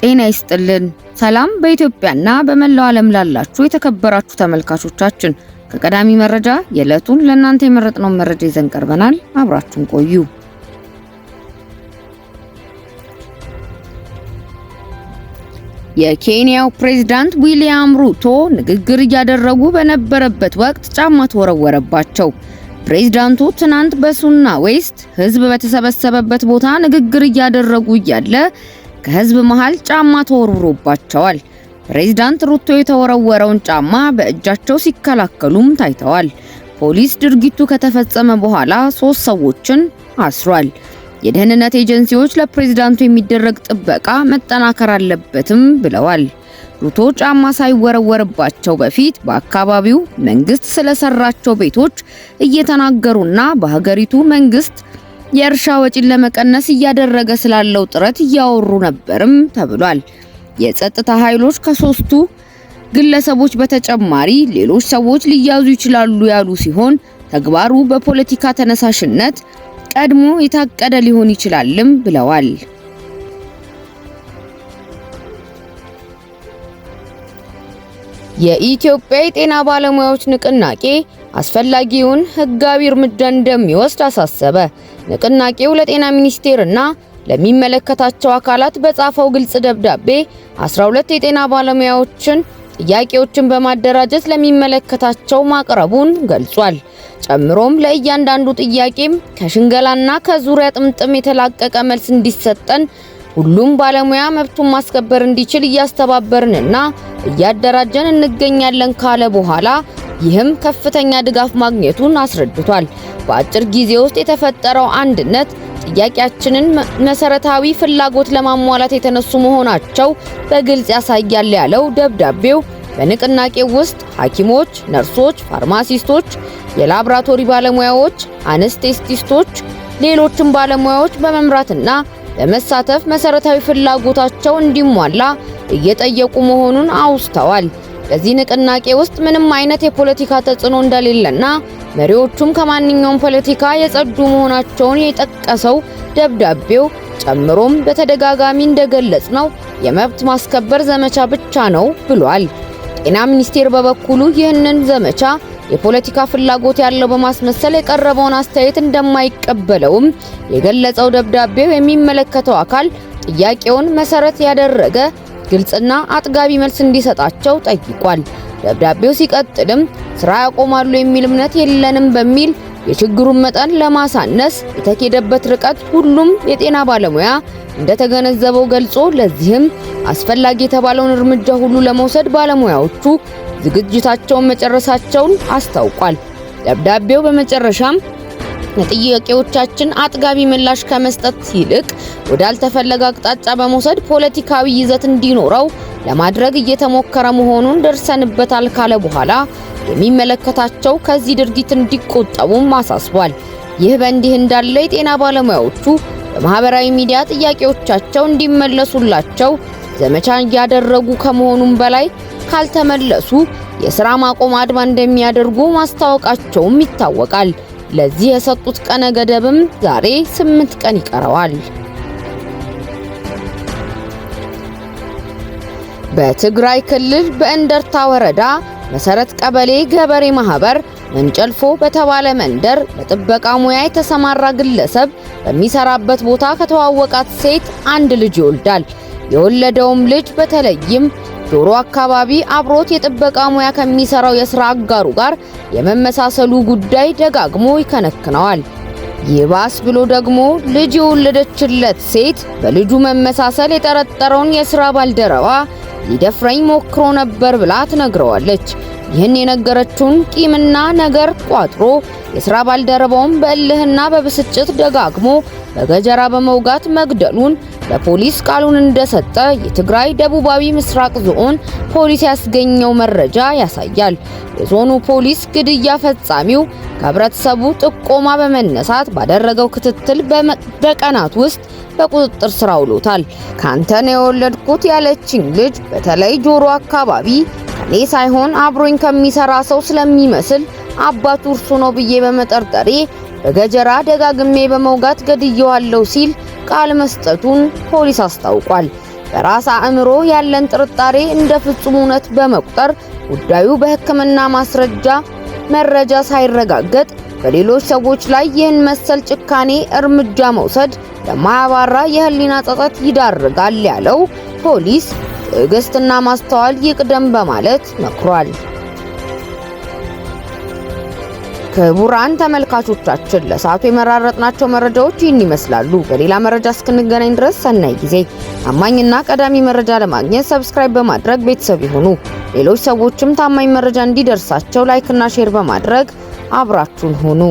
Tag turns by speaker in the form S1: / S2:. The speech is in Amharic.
S1: ጤና ይስጥልን። ሰላም በኢትዮጵያና በመላው ዓለም ላላችሁ የተከበራችሁ ተመልካቾቻችን፣ ከቀዳሚ መረጃ የዕለቱን ለእናንተ የመረጥነው መረጃ ይዘን ቀርበናል። አብራችሁን ቆዩ። የኬንያው ፕሬዝዳንት ዊሊያም ሩቶ ንግግር እያደረጉ በነበረበት ወቅት ጫማ ተወረወረባቸው። ፕሬዝዳንቱ ትናንት በሱና ዌስት ህዝብ በተሰበሰበበት ቦታ ንግግር እያደረጉ እያለ ከህዝብ መሃል ጫማ ተወርውሮባቸዋል። ፕሬዝዳንት ሩቶ የተወረወረውን ጫማ በእጃቸው ሲከላከሉም ታይተዋል። ፖሊስ ድርጊቱ ከተፈጸመ በኋላ 3 ሰዎችን አስሯል። የደህንነት ኤጀንሲዎች ለፕሬዝዳንቱ የሚደረግ ጥበቃ መጠናከር አለበትም ብለዋል። ሩቶ ጫማ ሳይወረወርባቸው በፊት በአካባቢው መንግስት ስለሰራቸው ቤቶች እየተናገሩና በሀገሪቱ መንግስት የእርሻ ወጪን ለመቀነስ እያደረገ ስላለው ጥረት እያወሩ ነበርም ተብሏል። የጸጥታ ኃይሎች ከ3ቱ ግለሰቦች በተጨማሪ ሌሎች ሰዎች ሊያዙ ይችላሉ ያሉ ሲሆን ተግባሩ በፖለቲካ ተነሳሽነት ቀድሞ የታቀደ ሊሆን ይችላልም ብለዋል። የኢትዮጵያ የጤና ባለሙያዎች ንቅናቄ አስፈላጊውን ህጋዊ እርምጃ እንደሚወስድ አሳሰበ። ንቅናቄው ለጤና ሚኒስቴርና ለሚመለከታቸው አካላት በጻፈው ግልጽ ደብዳቤ 12 የጤና ባለሙያዎችን ጥያቄዎችን በማደራጀት ለሚመለከታቸው ማቅረቡን ገልጿል። ጨምሮም ለእያንዳንዱ ጥያቄም ከሽንገላና ከዙሪያ ጥምጥም የተላቀቀ መልስ እንዲሰጠን ሁሉም ባለሙያ መብቱን ማስከበር እንዲችል እያስተባበርንና እያደራጀን እንገኛለን ካለ በኋላ ይህም ከፍተኛ ድጋፍ ማግኘቱን አስረድቷል። በአጭር ጊዜ ውስጥ የተፈጠረው አንድነት ጥያቄያችንን መሰረታዊ ፍላጎት ለማሟላት የተነሱ መሆናቸው በግልጽ ያሳያል ያለው ደብዳቤው በንቅናቄው ውስጥ ሐኪሞች፣ ነርሶች፣ ፋርማሲስቶች፣ የላብራቶሪ ባለሙያዎች፣ አነስቴስቲስቶች፣ ሌሎችም ባለሙያዎች በመምራትና በመሳተፍ መሰረታዊ ፍላጎታቸው እንዲሟላ እየጠየቁ መሆኑን አውስተዋል። በዚህ ንቅናቄ ውስጥ ምንም አይነት የፖለቲካ ተጽዕኖ እንደሌለና መሪዎቹም ከማንኛውም ፖለቲካ የጸዱ መሆናቸውን የጠቀሰው ደብዳቤው ጨምሮም በተደጋጋሚ እንደገለጽነው የመብት ማስከበር ዘመቻ ብቻ ነው ብሏል። ጤና ሚኒስቴር በበኩሉ ይህንን ዘመቻ የፖለቲካ ፍላጎት ያለው በማስመሰል የቀረበውን አስተያየት እንደማይቀበለውም የገለጸው ደብዳቤው የሚመለከተው አካል ጥያቄውን መሰረት ያደረገ ግልጽና አጥጋቢ መልስ እንዲሰጣቸው ጠይቋል። ደብዳቤው ሲቀጥልም ስራ ያቆማሉ የሚል እምነት የለንም በሚል የችግሩን መጠን ለማሳነስ የተኬደበት ርቀት ሁሉም የጤና ባለሙያ እንደተገነዘበው ገልጾ ለዚህም አስፈላጊ የተባለውን እርምጃ ሁሉ ለመውሰድ ባለሙያዎቹ ዝግጅታቸውን መጨረሳቸውን አስታውቋል። ደብዳቤው በመጨረሻም ለጥያቄዎቻችን አጥጋቢ ምላሽ ከመስጠት ይልቅ ወዳልተፈለገ አቅጣጫ በመውሰድ ፖለቲካዊ ይዘት እንዲኖረው ለማድረግ እየተሞከረ መሆኑን ደርሰንበታል ካለ በኋላ የሚመለከታቸው ከዚህ ድርጊት እንዲቆጠቡም አሳስቧል። ይህ በእንዲህ እንዳለ የጤና ባለሙያዎቹ በማህበራዊ ሚዲያ ጥያቄዎቻቸው እንዲመለሱላቸው ዘመቻ እያደረጉ ከመሆኑም በላይ ካልተመለሱ የሥራ ማቆም አድማ እንደሚያደርጉ ማስታወቃቸውም ይታወቃል። ለዚህ የሰጡት ቀነ ገደብም ዛሬ 8 ቀን ይቀረዋል። በትግራይ ክልል በእንደርታ ወረዳ መሰረት ቀበሌ ገበሬ ማህበር መንጨልፎ በተባለ መንደር በጥበቃ ሙያ የተሰማራ ግለሰብ በሚሰራበት ቦታ ከተዋወቃት ሴት አንድ ልጅ ይወልዳል። የወለደውም ልጅ በተለይም ጆሮ አካባቢ አብሮት የጥበቃ ሙያ ከሚሰራው የሥራ አጋሩ ጋር የመመሳሰሉ ጉዳይ ደጋግሞ ይከነክነዋል። ይባስ ብሎ ደግሞ ልጅ የወለደችለት ሴት በልጁ መመሳሰል የጠረጠረውን የሥራ ባልደረባ ሊደፍረኝ ሞክሮ ነበር ብላ ትነግረዋለች። ይህን የነገረችውን ቂምና ነገር ቋጥሮ የሥራ ባልደረባውን በእልህና በብስጭት ደጋግሞ በገጀራ በመውጋት መግደሉን ለፖሊስ ቃሉን እንደሰጠ የትግራይ ደቡባዊ ምስራቅ ዞን ፖሊስ ያስገኘው መረጃ ያሳያል። የዞኑ ፖሊስ ግድያ ፈጻሚው ከህብረተሰቡ ጥቆማ በመነሳት ባደረገው ክትትል በቀናት ውስጥ በቁጥጥር ስር አውሎታል። ካንተ ነው የወለድኩት ያለችኝ ልጅ በተለይ ጆሮ አካባቢ ከኔ ሳይሆን አብሮኝ ከሚሰራ ሰው ስለሚመስል አባቱ እርሱ ነው ብዬ በመጠርጠሬ በገጀራ ደጋግሜ በመውጋት ገድየዋለሁ ሲል ቃል መስጠቱን ፖሊስ አስታውቋል። በራስ አእምሮ ያለን ጥርጣሬ እንደ ፍጹም እውነት በመቁጠር ጉዳዩ በሕክምና መረጃ ሳይረጋገጥ በሌሎች ሰዎች ላይ ይህን መሰል ጭካኔ እርምጃ መውሰድ ለማያባራ የህሊና ጸጸት ይዳርጋል ያለው ፖሊስ ትዕግስትና ማስተዋል ይቅደም በማለት መክሯል። ክቡራን ተመልካቾቻችን ለሰዓቱ የመራረጥናቸው መረጃዎች ይህን ይመስላሉ። በሌላ መረጃ እስክንገናኝ ድረስ ሰናይ ጊዜ። ታማኝና ቀዳሚ መረጃ ለማግኘት ሰብስክራይብ በማድረግ ቤተሰብ ይሁኑ። ሌሎች ሰዎችም ታማኝ መረጃ እንዲደርሳቸው ላይክ እና ሼር በማድረግ አብራችሁን ሁኑ።